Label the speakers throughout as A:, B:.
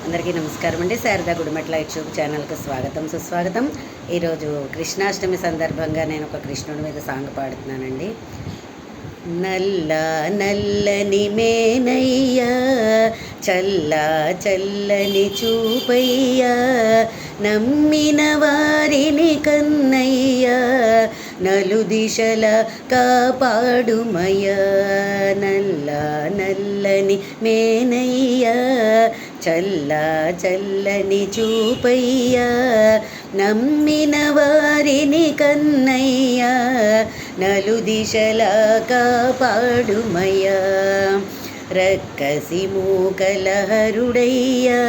A: అందరికీ నమస్కారం అండి. శారదా గుడిమెట్ల యూట్యూబ్ ఛానల్కి స్వాగతం సుస్వాగతం. ఈరోజు కృష్ణాష్టమి సందర్భంగా నేను ఒక కృష్ణుడి మీద సాంగ్ పాడుతున్నానండి. నల్ల నల్లని మేనయ్యా, చల్లా చల్లని చూపయ్యా, నమ్మిన వారిని కన్నయ్యా, నలు దిశల కాపాడుమయ్యా. నల్ల నల్లని మేనయ్యా, చల్లా చల్లని చూపయ్యా, నమ్మిన వారిని కన్నయ్యా, నలు దిశలా కాపాడుమయ్యా. రక్కసి మూకలహరుడయ్యా,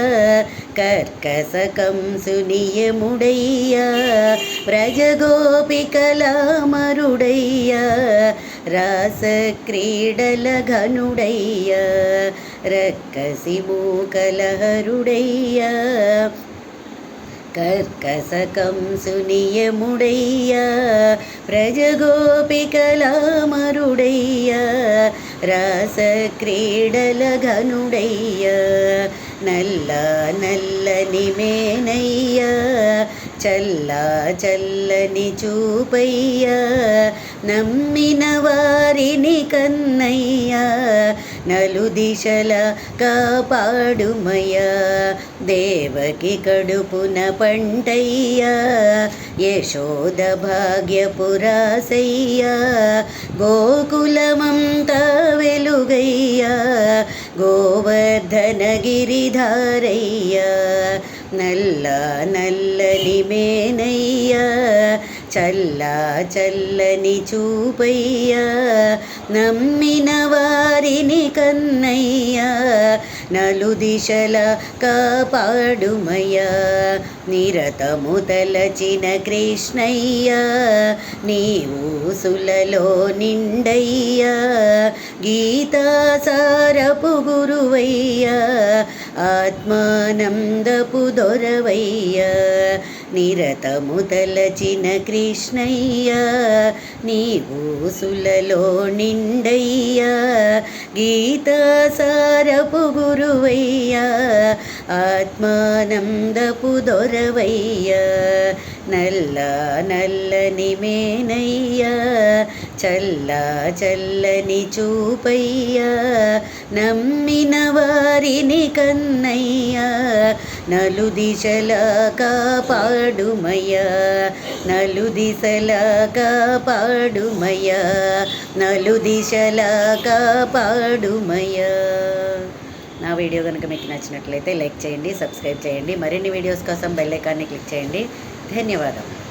A: కర్కస కంసునియముడయ్యా, వ్రజగోపికలామరుడయ్యా, రాస క్రీడల ఘనుడయ్యా. రక్కసి మూకలహరుడయ్యా, కర్కస కంసునియముడయ్యా, వ్రజగోపికలామరుడయ్యా, రాస క్రీడల ఘనుడయ్యా. నల్ల నల్లని మేనయ్యా, చల్లా చల్లని చూపయ్యా, నమ్మిన వారిని కన్నయ్యా, నలు దిశల కాపాడుమయ్యా. దేవకి కడుపున పంటయ్యా, యశోద భాగ్యపురాసయ్యా, గోకులమంతా వెలుగయ్యా, గోవర్ధన గిరిధారయ్యా. నల్ల నల్లని మేనయ్యా, చల్లా చల్లని చూపయ్యా, నమ్మిన వారిని కన్నయ్యా, నలు దిశల కాపాడుమయ్యా. నిరతము తలచిన కృష్ణయ్యా, నీవు సులలో నిండయ్యా, గీతాసారపు గురువయ్యా, ఆత్మానందపు దొరవయ్యా. నిరతము తలచిన కృష్ణయ్యా, నీవు సులలో నిండయ్యా, గీతాసారపు గురువయ్యా, ఆత్మానందపు దొరవయ్యా. నల్ల నల్లని మేనయ్యా, చల్లా చల్లని చూపయ్యా, నమ్మిన వారిని కన్నయ్యా, నలు దిశలా కాపాడుమయ్యా. నలు దిశలా కాపాడుమయ్యా, నలు దిశలా కాపాడుమయ్యా. నా వీడియో కనుక మీకు నచ్చినట్లయితే లైక్ చేయండి, సబ్స్క్రైబ్ చేయండి. మరిన్ని వీడియోస్ కోసం బెల్ ఐకాన్ని క్లిక్ చేయండి. ధన్యవాదాలు.